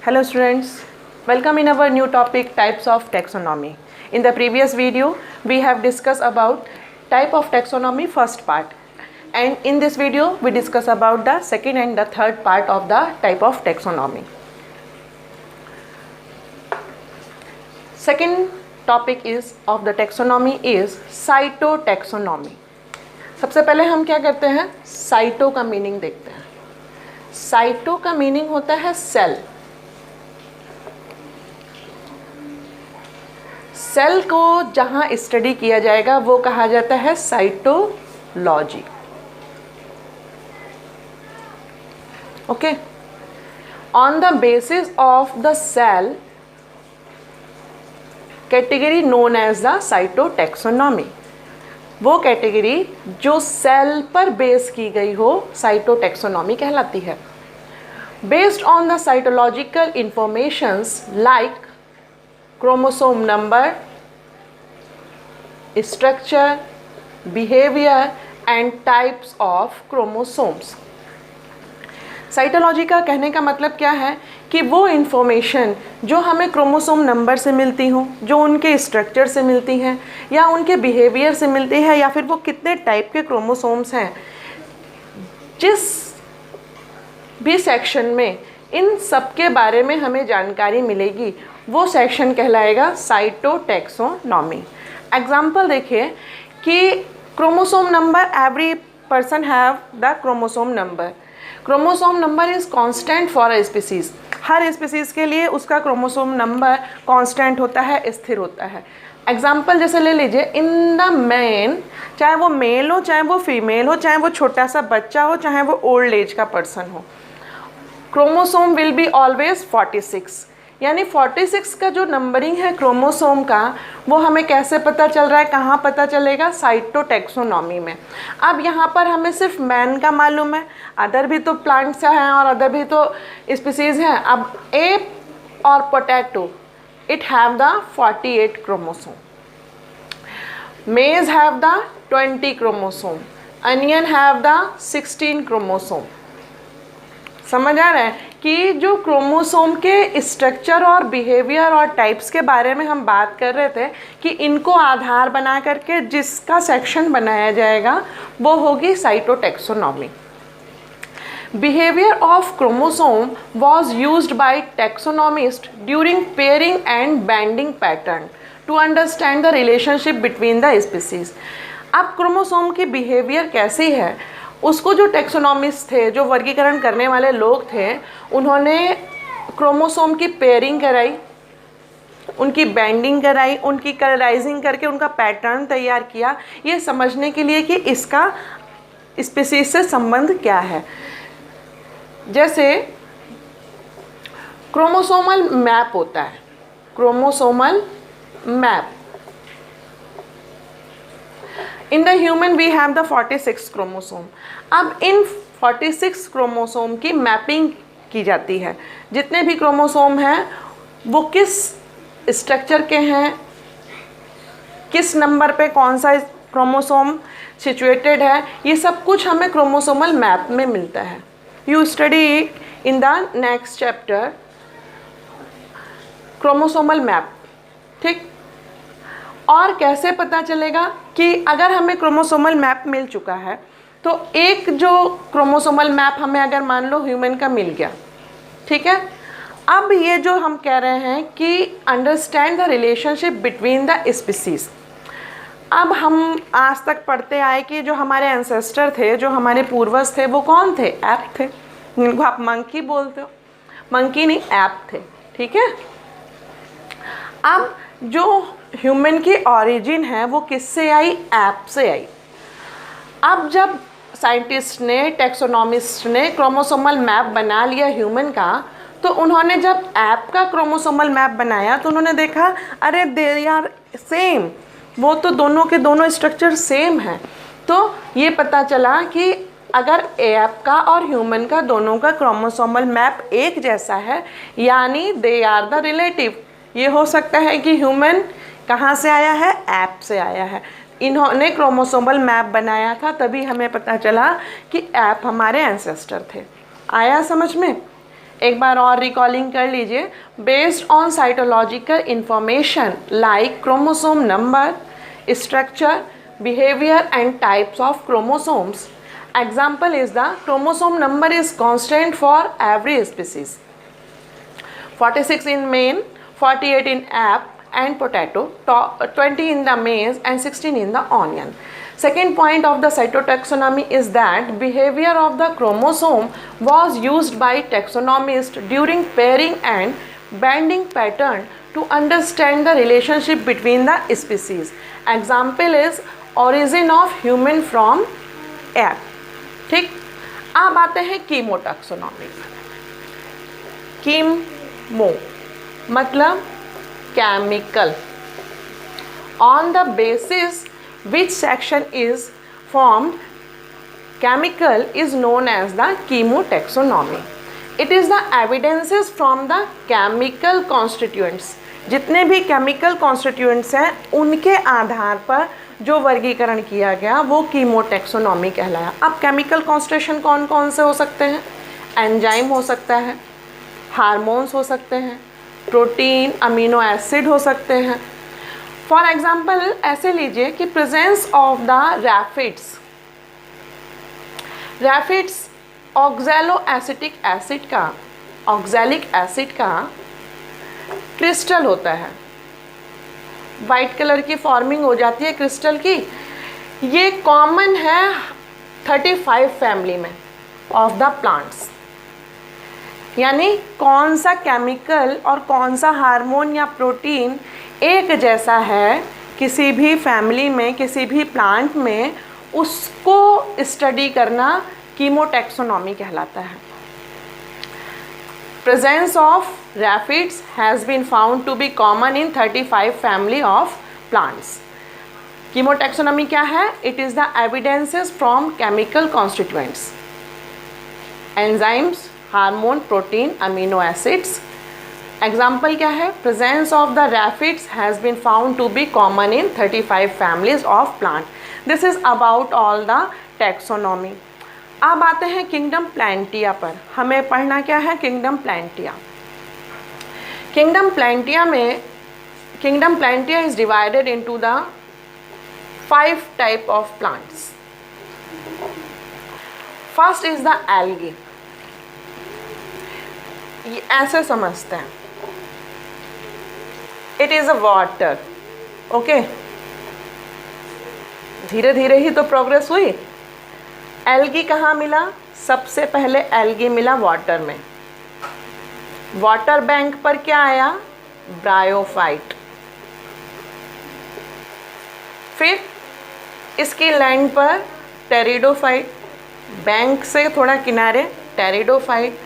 Hello students, welcome in our new topic types of taxonomy. In the previous video we have discussed about type of taxonomy first part, and in this video we discuss about the second and the third part of the type of taxonomy. Second topic is of the taxonomy is cytotaxonomy. सबसे पहले हम क्या करते हैं, cyto का meaning देखते हैं. Cyto का मीनिंग होता है सेल. सेल को जहां स्टडी किया जाएगा वो कहा जाता है cytology. Okay, on the basis of the cell category known as the cytotaxonomy. वो कैटेगरी जो सेल पर बेस की गई हो साइटोटैक्सोनॉमी कहलाती है. Based on the cytological informations like chromosome number, structure, behaviour and types of chromosomes. Cytology का कहने का मतलब क्या है कि वो इन्फॉर्मेशन जो हमें क्रोमोसोम नंबर से मिलती हो, जो उनके स्ट्रक्चर से मिलती हैं या उनके बिहेवियर से मिलती है, या फिर वो कितने टाइप के क्रोमोसोम्स हैं, जिस भी सेक्शन में इन सब के बारे में हमें जानकारी मिलेगी वो सेक्शन कहलाएगा साइटोटैक्सोनॉमी. एग्जाम्पल देखिए कि chromosome number, every person have the chromosome number. Chromosome number is constant for a species. Her species के लिए उसका क्रोमोसोम नंबर कांस्टेंट होता है, स्थिर होता है. एग्जाम्पल जैसे ले लीजिए, इन द मैन, चाहे वो मेल हो चाहे वो फीमेल हो, चाहे वो छोटा सा बच्चा हो चाहे वो ओल्ड एज का पर्सन हो, क्रोमोसोम विल बी ऑलवेज 46. यानी 46 का जो नंबरिंग है क्रोमोसोम का, वो हमें कैसे पता चल रहा है, कहाँ पता चलेगा, साइटोटैक्सोनॉमी में. अब यहाँ पर हमें सिर्फ मैन का मालूम है, अदर भी तो प्लांट्स हैं और अदर भी तो स्पीसीज़ हैं. अब एप और potato, it have the 48 chromosome. Maize have the 20 chromosome. Onion have the 16 chromosome. समझ आ रहा है कि जो क्रोमोसोम के स्ट्रक्चर और बिहेवियर और टाइप्स के बारे में हम बात कर रहे थे कि इनको आधार बना करके जिसका सेक्शन बनाया जाएगा वो होगी cytotaxonomy. Behaviour of chromosome was used by taxonomists during pairing and banding pattern to understand the relationship between the species. अब क्रोमोसोम की बिहेवियर कैसी है उसको जो टैक्सोनॉमिस्ट थे, जो वर्गीकरण करने वाले लोग थे, उन्होंने क्रोमोसोम की पेयरिंग कराई, उनकी बैंडिंग कराई, उनकी कलराइजिंग करके उनका पैटर्न तैयार किया, ये समझने के लिए कि इसका स्पीसीज से संबंध क्या है. जैसे क्रोमोसोमल मैप होता है, chromosomal map. In the human we have the 46 chromosome. अब इन 46 क्रोमोसोम की मैपिंग की जाती है. जितने भी क्रोमोसोम हैं वो किस स्ट्रक्चर के हैं, किस नंबर पे कौन सा क्रोमोसोम सिचुएटेड है, ये सब कुछ हमें क्रोमोसोमल मैप में मिलता है. You study in the next chapter chromosomal map. ठीक. और कैसे पता चलेगा कि अगर हमें क्रोमोसोमल मैप मिल चुका है तो एक जो क्रोमोसोमल मैप हमें अगर मान लो ह्यूमन का मिल गया, ठीक है. अब ये जो हम कह रहे हैं कि understand the relationship between the species. अब हम आज तक पढ़ते आए कि जो हमारे एंसेस्टर थे, जो हमारे पूर्वज थे, वो कौन थे, ऐप थे. जिनको आप मंकी बोलते हो, मंकी नहीं ऐप थे. ठीक है. अब जो ह्यूमन की ऑरिजिन है वो किससे आई, ऐप से आई. अब जब साइंटिस्ट ने, टैक्सोनॉमिस्ट ने क्रोमोसोमल मैप बना लिया ह्यूमन का, तो उन्होंने जब ऐप का क्रोमोसोमल मैप बनाया तो उन्होंने देखा अरे दे आर सेम, वो तो दोनों के दोनों स्ट्रक्चर सेम हैं. तो ये पता चला कि अगर ऐप का और ह्यूमन का दोनों का क्रोमोसोमल मैप एक जैसा है, यानी दे आर द रिलेटिव. ये हो सकता है कि ह्यूमन कहाँ से आया है, ऐप से आया है. इन्होंने क्रोमोसोमल मैप बनाया था, तभी हमें पता चला कि ऐप हमारे एंसेस्टर थे. आया समझ में. एक बार और रिकॉलिंग कर लीजिए। Based on cytological information like chromosome number, structure, behaviour and types of chromosomes. Example is the chromosome number is constant for every species, 46 in maize, 48 in app and potato, 20 in the maize and 16 in the onion. Second point of the cytotaxonomy is that behavior of the chromosome was used by taxonomists during pairing and banding pattern to understand the relationship between the species. Example is origin of human from ape. ठीक, अब आते हैं कीमोटैक्सोनॉमी। Chemo मतलब chemical, on the basis which section is formed chemical is known as the chemotaxonomy. It is the evidences from the chemical constituents. जितने भी chemical constituents हैं उनके आधार पर जो वर्गीकरण किया गया वो कीमोटैक्सोनॉमी कहलाया। अब chemical constitution कौन कौन से हो सकते हैं? एंजाइम हो सकता है, हार्मोन्स हो सकते हैं, प्रोटीन, अमीनो एसिड हो सकते हैं। फॉर एग्जाम्पल ऐसे लीजिए कि presence of the raphides oxalic acid का क्रिस्टल होता है, वाइट कलर की फॉर्मिंग हो जाती है क्रिस्टल की। ये कॉमन है 35 फैमिली में ऑफ द प्लांट्स। यानी कौन सा केमिकल और कौन सा हार्मोन या प्रोटीन एक जैसा है किसी भी फैमिली में, किसी भी प्लांट में, उसको स्टडी करना कीमोटैक्सोनॉमी कहलाता है। Presence of raphides has been found to be common in 35 family of plants. Chemotaxonomy क्या है? It is the evidences from chemical constituents, enzymes, hormone, protein, amino acids. Example क्या है? Presence of the raphides has been found to be common in 35 families of plant. This is about all the taxonomy. अब आते हैं kingdom प्लांटिया पर। हमें पढ़ना क्या है? Kingdom plantae. Kingdom plantae is divided into the 5 type of plants. First is the algae. ऐसे समझते हैं, it is a water. Okay, धीरे धीरे ही तो प्रोग्रेस हुई। एल्गी कहाँ मिला? सबसे पहले एल्गी मिला वाटर में। वाटर बैंक पर क्या आया? ब्रायोफाइट। फिर इसकी लैंड पर टेरिडोफाइट, बैंक से थोड़ा किनारे pteridophyte,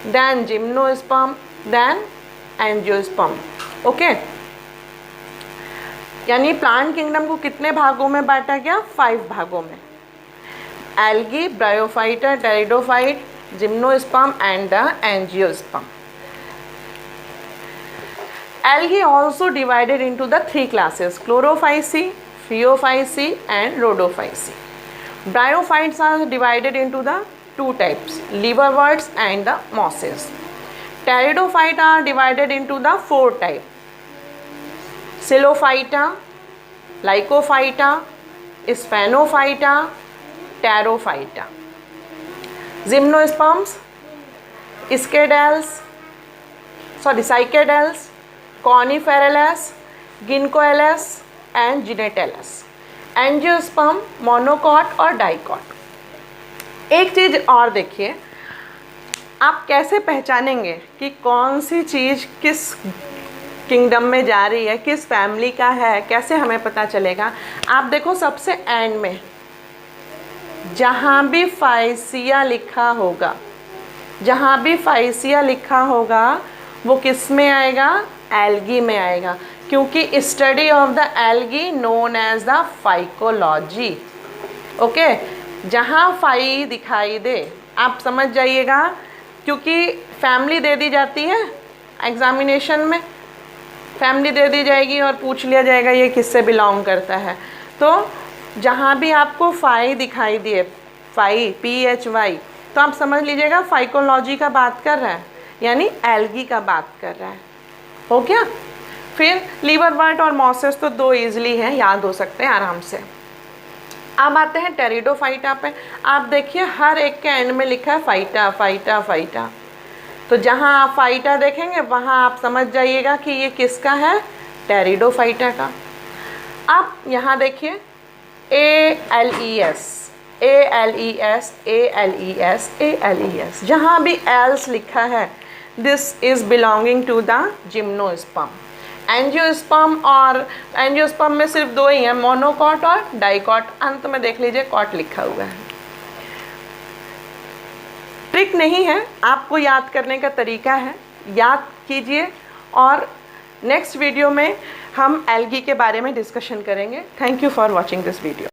then gymnosperm, then angiosperm. Okay, यानी प्लांट किंगडम को कितने भागों में बांटा गया? 5 भागों में। Algae, bryophyta, pteridophyte, gymnosperm and the angiosperm. Algae also divided into the 3 classes: Chlorophyceae, Phaeophyceae and Rhodophyceae. Bryophytes are divided into the 2 types: liverworts and the mosses. Pteridophytes are divided into the 4 types: Psilophyta, Lycophyta, Sphainophyta, Pterophyta. Gymnosperms, Cycadales, Coniferales, Ginkgoales and Genitales. Angiosperm monocot और dicot. एक चीज़ और देखिए, आप कैसे पहचानेंगे कि कौन सी चीज़ किस किंगडम में जा रही है, किस फैमिली का है, कैसे हमें पता चलेगा? आप देखो सबसे एंड में जहाँ भी फाइसिया लिखा होगा वो किस में आएगा? एल्गी में आएगा, क्योंकि study of the algae known as the phycology. Okay, जहाँ फाई दिखाई दे आप समझ जाइएगा, क्योंकि फैमिली दे दी जाती है एग्जामिनेशन में, फैमिली दे दी जाएगी और पूछ लिया जाएगा ये किससे बिलोंग करता है। तो जहाँ भी आपको फाई दिखाई दिए, फाई PHY, तो आप समझ लीजिएगा फाइकोलॉजी का बात कर रहा है, यानी एल्गी का बात कर रहा है। हो गया। फिर लीवरवर्ट और मॉसेस तो दो ईजिली हैं, याद हो सकते हैं आराम से। अब आते हैं टेरिडोफाइटा पे। आप देखिए हर एक के एंड में लिखा है फाइटा फाइटा फाइटा। तो जहाँ आप फाइटा देखेंगे वहाँ आप समझ जाइएगा कि ये किसका है, टेरिडोफाइटा का। अब यहाँ देखिए ALES ALES ALES ALES, जहाँ भी एल्स लिखा है this is belonging to the gymnosperm. Angiosperm और एंजियोस्पर्म में सिर्फ दो ही हैं, मोनोकॉट और डाइकॉट। अंत में देख लीजिए कॉट लिखा हुआ है। ट्रिक नहीं है, आपको याद करने का तरीका है, याद कीजिए। और नेक्स्ट वीडियो में हम एल्गी के बारे में डिस्कशन करेंगे। Thank you for watching this video.